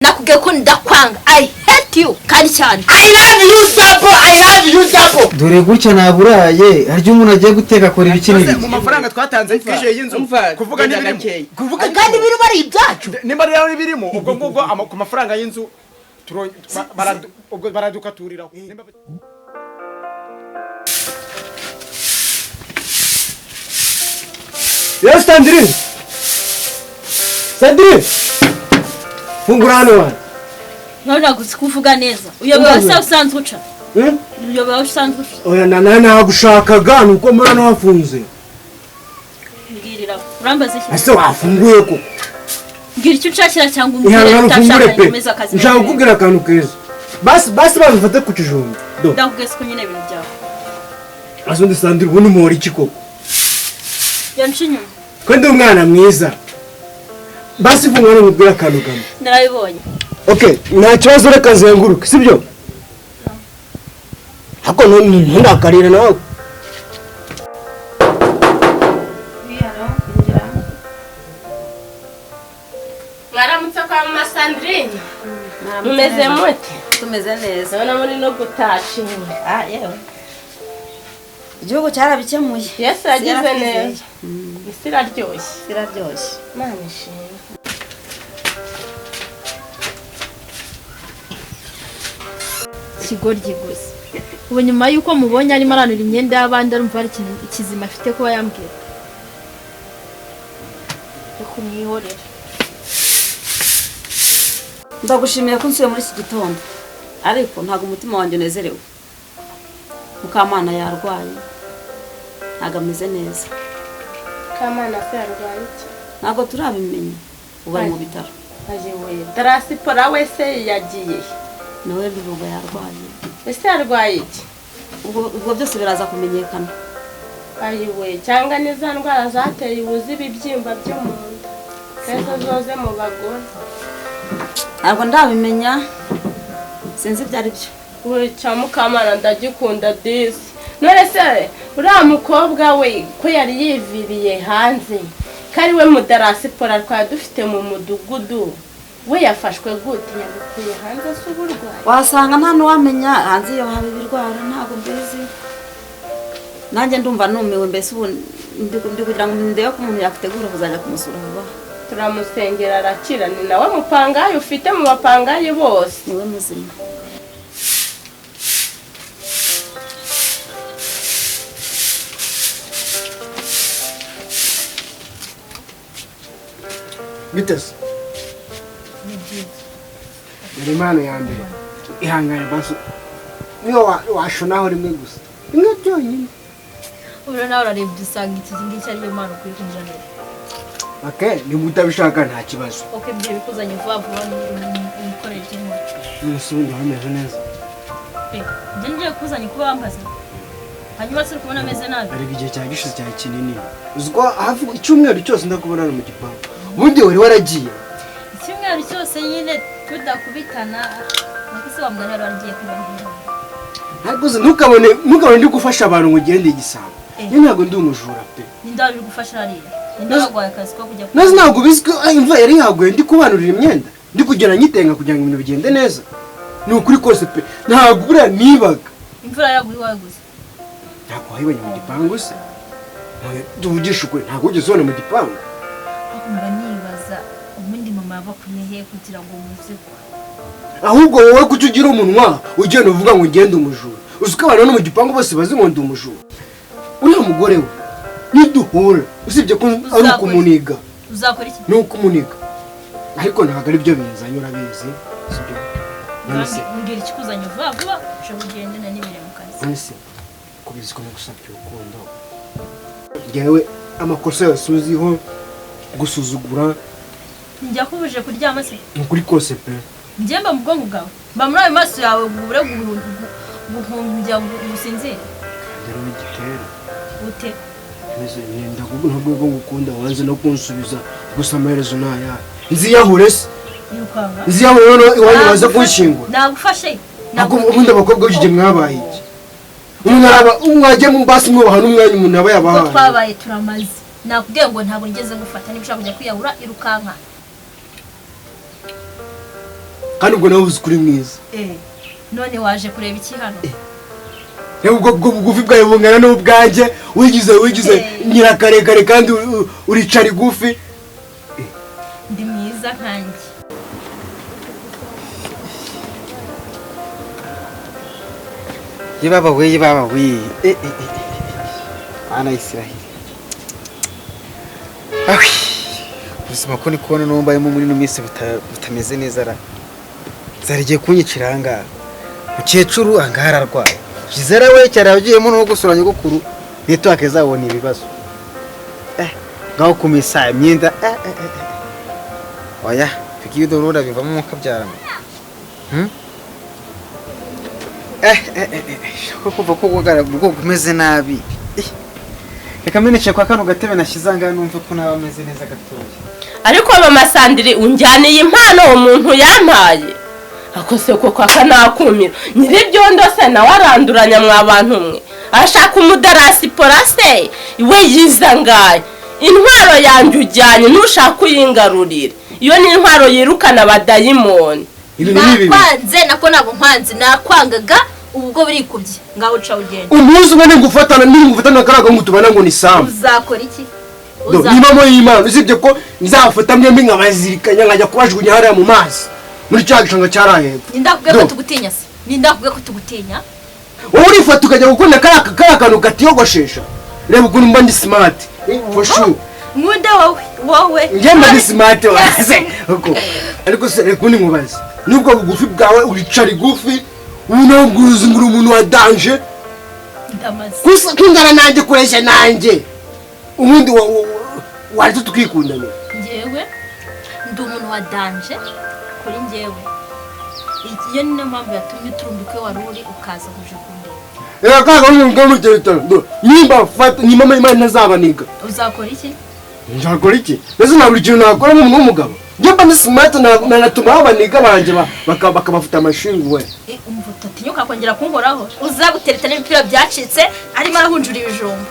nakubwiye ko ndakwanga. I hate you kandi cyane. I love you Sapo. Dore gutya naburaye haryo umuntu agiye guteka akora ibikini mu mafaranga twatanze twije y'inzu kuvuga n'ibirimo kuvuga kandi biri bari ibyacu nimba rero birimo ubwo ngubwo ku mafaranga y'inzu baradukaturiraho. Yes, Sandrine. Fungura hano. None kuvuga neza. Uyobewe se usanzwe uca. Uyobewe usanzwe uca. Oya nagushakaga nuko muri hano hafunze. Ngirira. Urambaza iki? Ese wafunguye ko? Ngira icyo ucakira cyangwa umubwire utashaka kumeza akazi. Nshaka kukubwira akantu keza. Basi babifate ku kijumba. Ndakugese ko nyine ibintu byawe. Azundi Sandrine ubundi muhora iki koko? Yanshinyuma. Ko ndi umwana mwiza. Basi fungura n'ubwira akantu kamwe. Narabibonye. Okay, nta kibazo reka zenguruke, sibyo? Hako ntundakarira nawe. Mwaramutse kwa mama Sandrine. Mumeze mute? Tumeze neza. None muri no gutasha. Yewe. Igihugu cyarabikemuye. Yesu yagize neza. Isiraryoshye. Siraryoshye. Mana ishimwe. Kigoryi gusa. Ubu nyuma yuko mubonye arimo aranura imyenda y'abandi arumva ari ikintu ikizima afite kuba yambwira. Kumwihorera. Ndagushimiye ko nsuye muri iki gitondo. Ariko ntago umutima wanjye unezerewe. Mukamana yarwaye. Ntago ameze neza. Mukamana se yarwaye iki? Ntago turabimenya. Ubu ari mu bitaro. Ajewe. Darasipora wese yagiye. Nawe bivuga yarwaye. Ese yarwaye iki? Ubwo byose biraza kumenyekana. Ayiwe, cyangwa niza ndwara zateye ubuzi ibibyimba byo mu nda. Kese zoze mu bagore. Ntabwo ndabimenya. Sinzi byari byo. We cya Mukamana ndagikunda Disi. None se uriya mukobwa we ko yari yiviriye hanze. Kari we mudarasipora twa dufite mu mudugudu. We yafashwe gute yabikuye hanze s'uburwayi? Wasanga nta nuwamenya hanze yo haba ibirwara ntago mbizi. Nanjye ndumva numiwe mbese ubu ndi kugira ngo ndebe ko umuntu yakitegura kuzajya kumusura vuba. Turamusengera arakira. Ni nawe mupangayi ufite mu bapangayi bose. Niwe muzima. Bitese. Muri mano ya mbere. Ihangane basi. Niyo washonaho rimwe gusa. Imwe byonyine. Ubura nawe urarebye usanga iki ngiki ari Imana ukwiye kunjanira. Okay, ni mutabishaka nta kibazo. Okay, bye bikuzanye vuba vuba umukorera ikintu. Nusubiye hameze neza. Njye ngiye kuzanye kuba wambaza. Hanyuma se kubona ameze nabi. Ari igihe cya gishize cya kinini. Uzwa hafi icyumweru cyose ndakubona mu gipangu. Ubundi wari waragiye. Icyumweru cyose nyine tudakubitana. Nakise wa mwana waragiye kwibana. Ntaguze ntukabone ndi gufasha abantu ngo gende igisabo. Ni ntago ndi umujura pe. Ninda biri gufasha hariya. Ninda bagwaye akazi ko kujya. Nazi ntago bizwe imva yari yaguye ndi kubanurira imyenda. Ndi kugera nyitenga kugira ngo ibintu bigende neza. Ni ukuri kose pe. Ntago bura nibaga. Imvura yaguye waguze. Ntago wayibanye mu gipangu se. Tuvugisha ukuri ntago ugeze hano mu gipangu. Akumva nibaza ubundi mama yabakunye kugira ngo muze kwa. Ahubwo wowe kutugira umunwa ugenda uvuga ngo ngende umujura. Uzuka abantu no mu gipangu bose bazi ngo ndi umujura. Uriya mugore we niduhura usibye ko ari ukumuniga. Uzakora iki? No kumuniga. Ariko ntago ari byo binzanye urabizi. Sibyo. Nonese ngira ikikuzanye vuba vuba cyo kugenda n'ibire mu kazi. Nonese kubiziko no gusabye urukundo. Ngewe amakosa yose uziho gusuzugura. Njya kubuje kuryama se. Ukuri kose pe. Njemba mu bwonko bwawe. Mba muri ayo maso yawe ubure guhumbya gusinzira. Ndero igitero. Ute. Meze nenda ntabwo ngukunda wanze no kunsubiza gusa amaherezo naya. Nziyahure se. Yukanga. Nziyahure no iwanyu baza kunshingura. Nagufashe. Ntabwo ubundi abakobwa ujye mwabaye iki. Umwajye mu basi mwo bahana umwanya umuntu aba yabahaye. Twabaye turamaze. Nakubwiye ngo ntabwo ngeze ngufata niba ushaka kujya kwiyahura irukanka. kandi ubwo nawe uzi kuri mwiza. None waje kureba iki hano? Ubwo bugufi bwawe bungana n'ubwanjye wigize nyirakarekare kandi uricara igufi. Ndi mwiza nkanjye. Yibaba we ana Israeli. Ubuzima ko ni kubona numbayemo muri no minsi butameze neza ra. Zarigiye kunyicira hanga. Mukecuru angara arwaye. Jizera we cyari yagiyemo no gusuranya gukuru nito akezabona ibibazo. Ngaho kumisa imyenda oya fikiyo dorora bivamo mukabyarana. Kuva ko gugara bwo kumeze nabi. Reka meneke kwa kano gatebe nashizanga numve ko naba ameze neza gatoya. Ariko mama Sandrine unjyaniye impano umuntu yampaye. Akose ko kwa kanakumira. Nyiribyondo se na waranduranya mwa bantu mwe. Ashaka umudarasi porase iwe yizangaye. Intwaro yanjye ujyanye nushaka uyingarurira. Iyo ni intwaro yirukana abadayimoni. Nakwanze nako nabo nkwanze nakwangaga ubwo birikubye ngaho uca ugenda. Umunsi umwe ngufatana karaga ngutubana ngo ni Sam. Uzakora iki? Nimamo y'Imana usibye ko nzafata mwembi nkabazirikanya nkajya kubajugunya hariya mu mazi. Muri cya gishanga cyarahebwe. Nindakubwiye ko tugutinya se. Nindakubwiye ko tugutinya. Wowe urifata ukajya gukunda karakantu gatiyogoshesha. Reba ukuntu mba ndi smart. For sure. Nkunde wowe. Njye ndi smart wase. Ariko se rekundi nkubaze. Nubwo bugufi bwawe uricara igufi unabwuza nguru umuntu wa danger. Ndamaze. Kusa kingana nanjye kuresha nanjye. Ubundi wari tukikundana. Njyewe ndi umuntu wa danger kuri njyewe. Iyo ni mpamvu yatumye turumbuke waruri ukaza kuje kundeba. Kaga ngomugeta. Nimba Imana nazabaniga. Uzakora iki? Nzakora iki? Nese na buri kintu nakora nk'umugabo. Njye ni smart natuma abaniga banje bakabafuta amashingu we. Umva utatinyuka kongera kunkoraho. Uzagutereta n'ibipira byacitse arimo arahunjura ibijumba.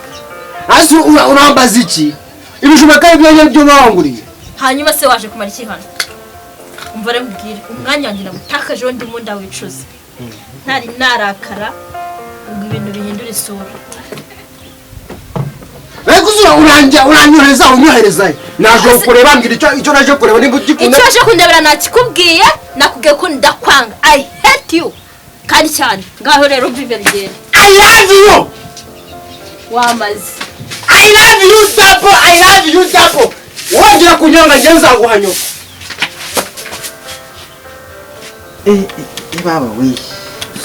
Asi urambaza iki? Ibijumba kandi byo banguriye. Hanyuma se waje kumara iki hano? Umva rero mbwire umwanya wanjye namutakaje wo ndimo ndawicuza. Ntari narakara ubwo ibintu bihindura isura. Kuzura unyohereza naje kureba ngira icyo naje kureba nimba ukikunda icyo naje kundebera nakikubwiye nakubwiye ko ndakwanga I hate you kandi cyane ngaho rero vive rigende I love you wamaze I love you double wongera kunyanga nje nzaguhanyo baba we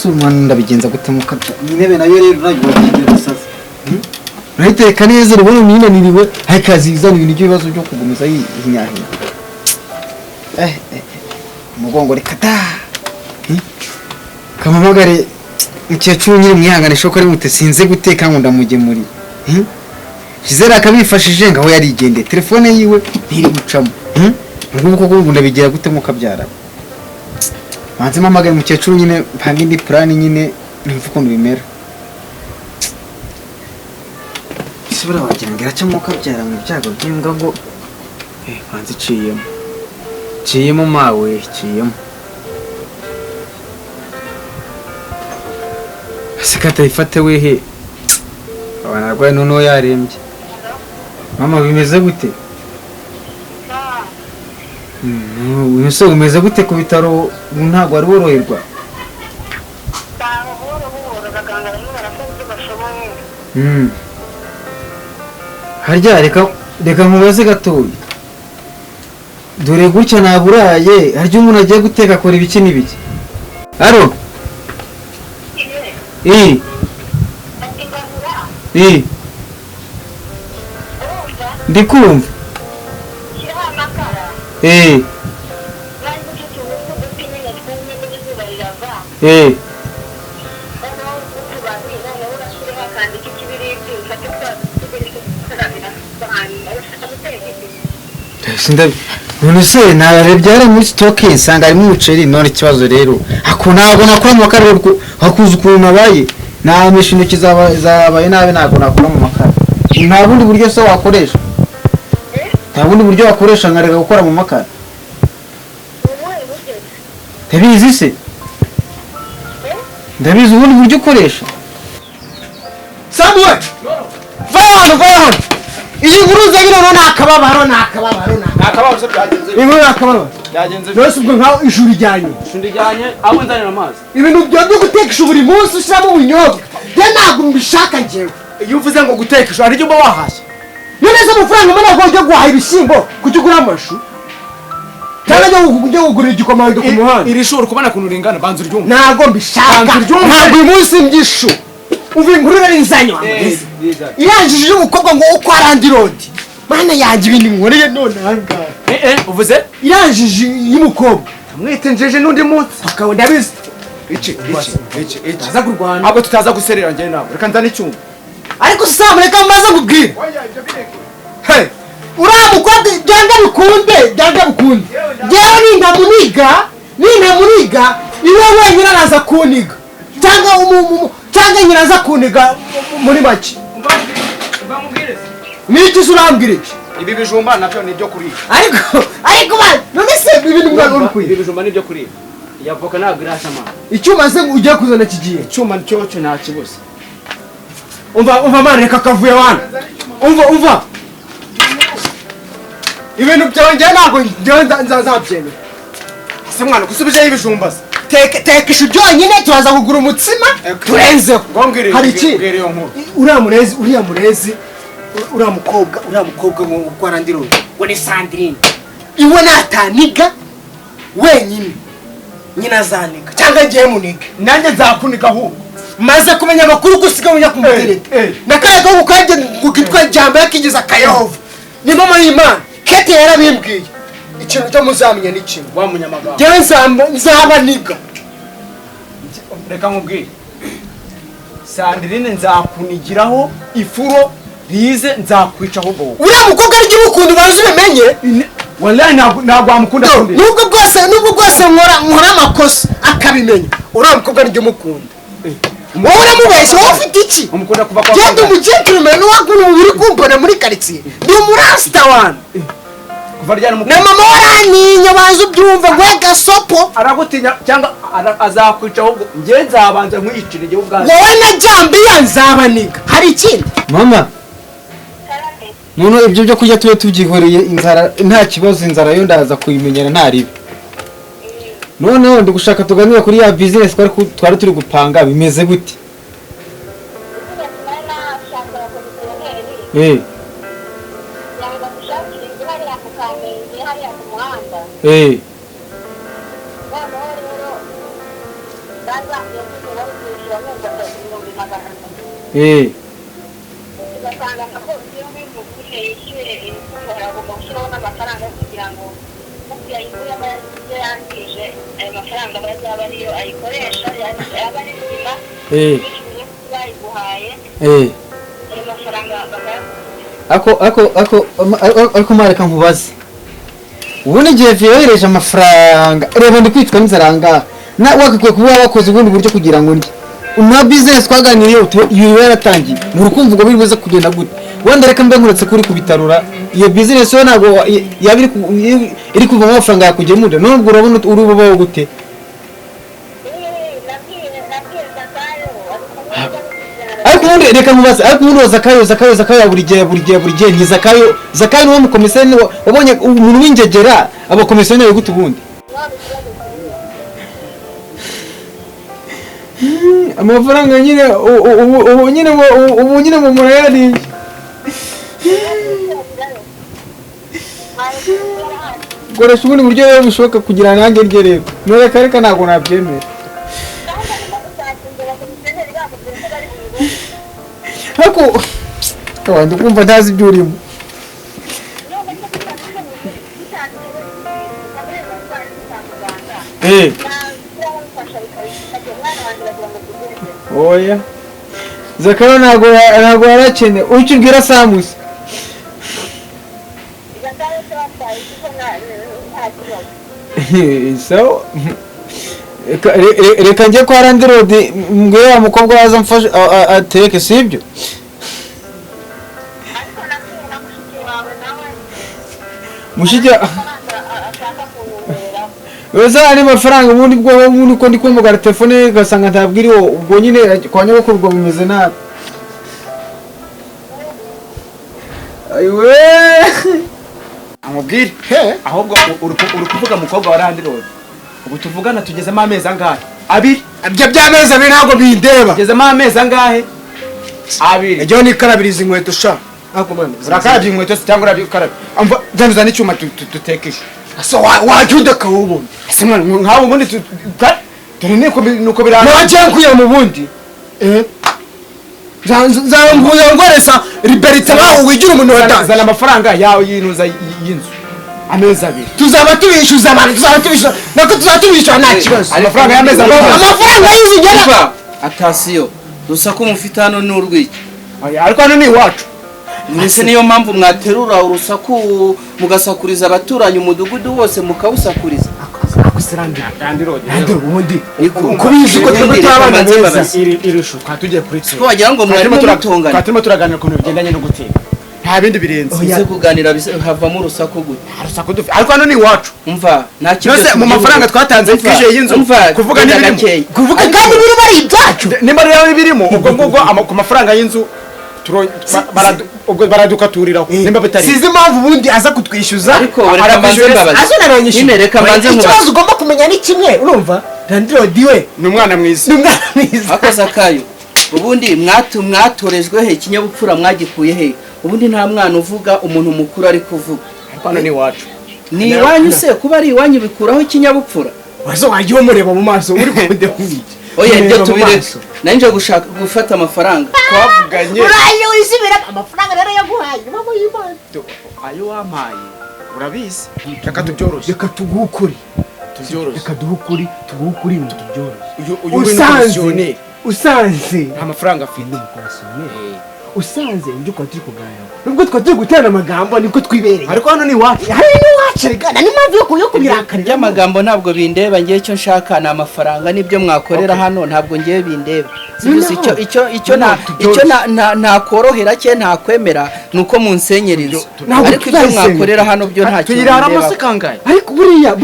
sumwana ndabigenza gutemuka intebe nayo rero nagiye gusaza Rahiteka neza rubona ninaniriwe hakazizana ibintu by'ibibazo byo kugumiza yinyahina. Mugongo rekata. Kamamagare mukecuru nyiri mwihangane shoko ari mute sinze guteka ngo ndamugemuri. Kizera akabifashije ngaho yarigende telefone yiwe ntiri gucamo. Nguko ko ndabigira gute mukabyara. Manze mamagare mukecuru nyine mpanga indi plan nyine nimvuko bimera. Sibura wagira cyangwa ukabyara mu byago by'imbwa ngo kwanze ciyemo mawe ciyemo sikata ifate wehe abanarwaye noneho yarembye mama bimeze gute umusore umeze gute ku bitaro ntabwo ari woroherwa harya reka mubaze gatoya dore gutya naburaye harya umuntu agiye guteka akora ibiki n'ibiki aro ndikumva none se narebye muri stoke nsanga ari mu muceri none ikibazo rero ako ntabwo nakora mu makara hakuza ukuntu nabaye nta mishinga kizabaye nabe ntabwo nakora mu makara nta bundi buryo se wakoresha nta bundi buryo wakoresha nkareka gukora mu makara ndabizi se ndabizi ubundi buryo ukoresha Samuel vayo hano iyi nkuru uzanye noneho ni akababaro Nakabaho se byagenze. inkuru ni akababaro Byagenze. rwose ubwo nkaho ijuru rijyanye Shundijyanye abo nzanira amazi. ibintu byo gutekesha buri munsi ushyiramo ubunyobwa byo ntabwo mbishaka njyewe Iyo uvuze ngo gutekesha hari icyo uba wahashye. none se amafaranga mbona ko ujya guhaha ibishyimbo kujya ugura amashu cyangwa ujya kugura igikomando ku muhanda Iri shuri kubona kuntu ringana banzu ryumva. ntabwo mbishaka ntabwo uyu munsi mbyishu umva inkuru rero inzanywa iranjije umukobwa ngo wo kwa Randoridi mana yanjye ibintu nkoreye none ahangaha Uvuze? iranjije y'umukobwa Mwite njeje n'undi munsi. akaba ndabizi Iki. aza kurwana Abo tutaza guserera njye nawe. Reka nzane icyuma. ariko Sam reka mbaza kubwira Hey. uriya mukobwa byanga bikunde njyewe nintamuniga iwe wenyine araza kuniga cyangwa nyina aza kuniga muri make n'iki se urambwira iki Ibi bijumba nabyo ni ibyo kurira. ariko none se ibintu mwana uri kwiye Ibi bijumba ni ibyo kurira. Yavoka ntabwo irashya amana. icyuma se ugiye kuzana kigiye Icyuma cyo nta kibuze. umva mana reka kavuye wana umva ibintu byongeye ntabwo nzabyemera Se mwana gusubijeho ibijumba se. tekesha byonyine turaza kugura umutsima turenzeho hari iki uriya murezi uriya mukobwa wa Randoridi ngo ni Sandrine iwe nataniga wenyine nyina azaniga cyangwa ngiye muniga Nanjye nzakuniga ahubwo. maze kumenya amakuru ko usigaye ujya kumutereta n'akaya gahugu kajya kitwa Jambo kigize akayova ni mama y'Imana Kete yarabimbwiye ikintu cyo muzamenya ni kimwe Wa munyamagambo. njyewe nzabaniga Reka nkubwire. Sandrine nzakunigiraho ifuro rize nzakwica ahubwo. uriya mukobwa ariko ukuntu ubanza ubimenye Wallahi ntabwo wamukunda kundi. nubwo bwose nkora amakosa akabimenya uriya mukobwa ariko umukunda wowe uramubeshya wowe ufite iki Umukunda kuva kwa genda umukecuru mwe n'uwakuntu uri kumbona muri karitsiye ndi umurasita wana kuva ryari na mama warantinya banza ubyumva ngo gasopo aragutinya cyangwa azakwica ahubwo njye nzabanza nkwiyicira igihe ubwanjye. wowe na Jambiya nzabaniga hari ikindi mama none ibyo byo kurya tube tubyihoreye inzara nta kibazo inzara yo ndaza kuyimenyera nta ribi noneho ndi gushaka tuganira kuri ya business twari turi gupanga bimeze gute ako mareka nkubaze ubundi igihe yohereje amafaranga reba ndi kwitwa n'inzara ngaha wagakwiye kuba wakoze ubundi buryo kugira ngo ndye na business twaganiriye iyo yaratangiye mu rukumva ngo bibuze kugenda gute wenda reka mbe nkuretse kuri kubitarura iyo business yo ntabwo yabiri iri kuva amafaranga yakugemurira nubwo urabona uri bubaho gute ariko ubundi reka mubaze ariko ubundi Zakayo ya buri gihe ni Zakayo niwo mukomisiyoni wabonye umuntu w'ingegera abakomisiyoneri gute ubundi amafaranga nyine ubu nyine mu murayari koresha ubundi buryo rero bushoboka kugira ngo nanjye ndye rero reka ntabwo nabyemera ariko ndi kumva ntazi ibyo urimo oya Zakayo ntabwo yarakene ucyo ubwira Samusi so reka njye kwa Randoridi mbwira wa mukobwa waza mfashe ateke sibyo mushiki Weza ari mafaranga ubundi bwo umuntu ko ndi kumugara telefone gasanga ntabwiriho ubwo nyine kwa nyabako ubwo bimeze nabi. Ayiwe. amubwire ahubwo uri kuvuga mukobwa wa Randoridi ubu tuvugana tugezemo amezi angahe abiri ibyo by'amezi abiri ntabwo bindeba tugezemo amezi angahe abiri ejo ni karabiriza inkweto sha ako mwana urakarabye inkweto cyangwa urabikarabye amva zanuzana icyuma tutekesha so wajuda ka ubundi ese mwana nkaho ubundi dore nuko biranga naje kuya mu bundi zanguye ngoresa liberite bawo wigira umuntu watanze zana amafaranga yawe yinuza y'inzu amezi abiri tuzaba tubishyuza abantu tuzaba tubishyuza nako tuzatubishyura nta kibazo amafaranga y'amezi abiri amafaranga y'izigera atasiyo rusaku mufite hano ni urwiki ariko hano ni iwacu mbese niyo mpamvu mwaterura urusaku mugasakuriza abaturanyi umudugudu wose mukawusakuriza Randoridi ubundi kubizi ko twebwe turabana beza irusho twatugiye kuri tse ko wagira ngo mwari mutongana twatuma turaganira ku bintu bigendanye no guteka nta bindi birenze uze kuganira havamo urusaku gute rusaku dufi ariko hano ni iwacu umva nta kibazo mu mafaranga twatanze twije y'inzu kuvuga n'ibirimo kuvuga kandi biri bari ibyacu nimba rero birimo ubwo ku mafaranga y'inzu baradukaturiraho nimba bitari sizi impamvu ubundi aza kutwishyuza ariko reka mbanze mbabaza azonaranyishyura reka mbanze ikibazo ugomba kumenya ni kimwe urumva Randoridi we ni umwana mwiza ako Zakayo ubundi mwatorejwe he ikinyabupfura mwagikuye he ubundi nta mwana uvuga umuntu mukuru ari kuvuga ariko hano ni iwacu ni iwanyu se kuba ari iwanyu bikuraho ikinyabupfura wazo wagiye umureba mu maso uri kunde kumiki oya ibyo tubiretse nanje gushaka gufata amafaranga twavuganye uraye wisibira amafaranga rero yaguhaye mama y'Imana ayo wampaye urabizi reka tubyoroshye reka tugukuri tubyoroshye reka duhukuri tugukuri ibintu tubyoroshye uyu usanze nta mafaranga afite usanze ibyo kwa turi kuganira nubwo twagiye guterana amagambo niko twibereye ariko hano ni iwacu hari n'iwacu regana n'impamvu yo kubirakarira amagambo ntabwo bindeba ngiye icyo nshaka ni amafaranga n'ibyo mwakorera hano ntabwo ngiye bindeba icyo ntakorohera cye ntakwemera ni uko munsenyera inzu ariko ibyo mwakorera hano byo ntacyo tuyiraramo se kangahe ariko buriya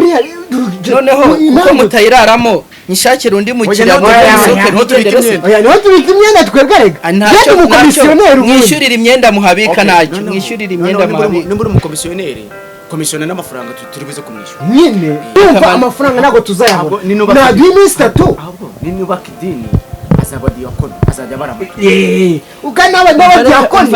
noneho uko mutayiraramo nishakira undi mukiriya niho tubika imyenda twebwe rega mwishyurira imyenda muhabika ntacyo mwishyurira imyenda muhabika nimba uri umukomisiyoneri komisiyona n'amafaranga turi buze kumwishyura nyine yumva amafaranga ntabwo tuzayabona ntabwo iminsi itatu ninubaka idini azaba diyakono azajya baramuka ukanawe n'abadiyakoni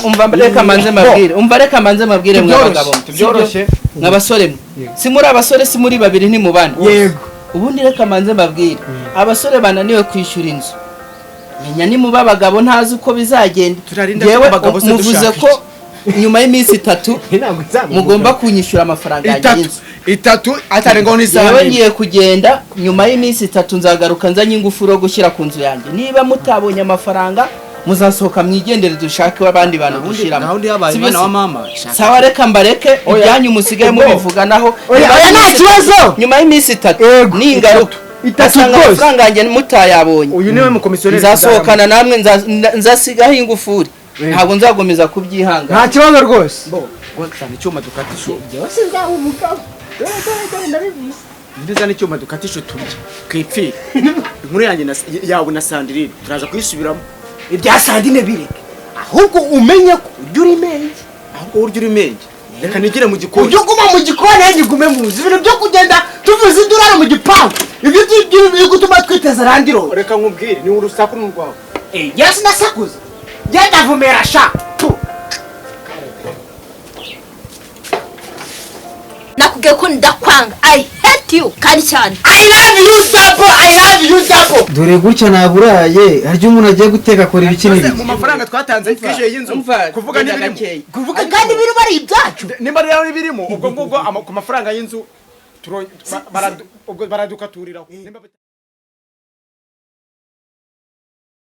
umva reka manze mabwire mwabagabo tubyoroshye mwabasore si muri abasore si muri babiri ni mubana yego ubundi reka manze mbabwire abasore bananiwe kwishyura inzu menya ni muba abagabo ntazi uko bizagenda yewe muvuze ko nyuma y'iminsi 3 mugomba kunyishyura amafaranga y'inzu 3 atarengaho n'isaha yewe ngiye kugenda nyuma y'iminsi 3 nzagaruka nzanye ingufuro gushyira ku nzu yanjye niba mutabonye amafaranga muzasohoka mwigendere dushake abandi bantu gushiramo gahunda yabaye mwana wa mama sawa reka mbareke ibyanyu musigaye mubivuganaho oya nta kibazo nyuma y'iminsi 3 ni ingaruka asanga amafaranga yanjye mutayabonye uyu niwe mukomisiyoneri nzasohokana namwe nzasigaho ingufuri ntabwo nzagomeza kubyihanga nta kibazo rwose wazana icyuma dukatisha byose nzaho umugabo ndizana icyuma dukatisha turya kwipfira inkuru yanjye yawe na Sandrine turaza kuyisubiramo ibya Sandrine bireke ahubwo umenye ko ujya uri menge ahubwo urya uri menge reka nigire mu gikoni ujya uguma mu gikoni yanjye ugume mu nzu ibintu byo kugenda tuvuze idurara mu gipangu ibyo biri gutuma twiteza Randoridi reka nkubwire ni urusaku n'urwawe yesi nasakuza genda vumera sha nakubwiye ko ndakwanga I hate you kandi cyane I love you double dore gutya naburaye harya umuntu agiye guteka akora ibiki n'ibiki mu mafaranga twatanze twije y'inzu kuvuga n'ibirimo kuvuga kandi biri bari ibyacu nimba rero birimo ubwo ku mafaranga y'inzu baradukaturiraho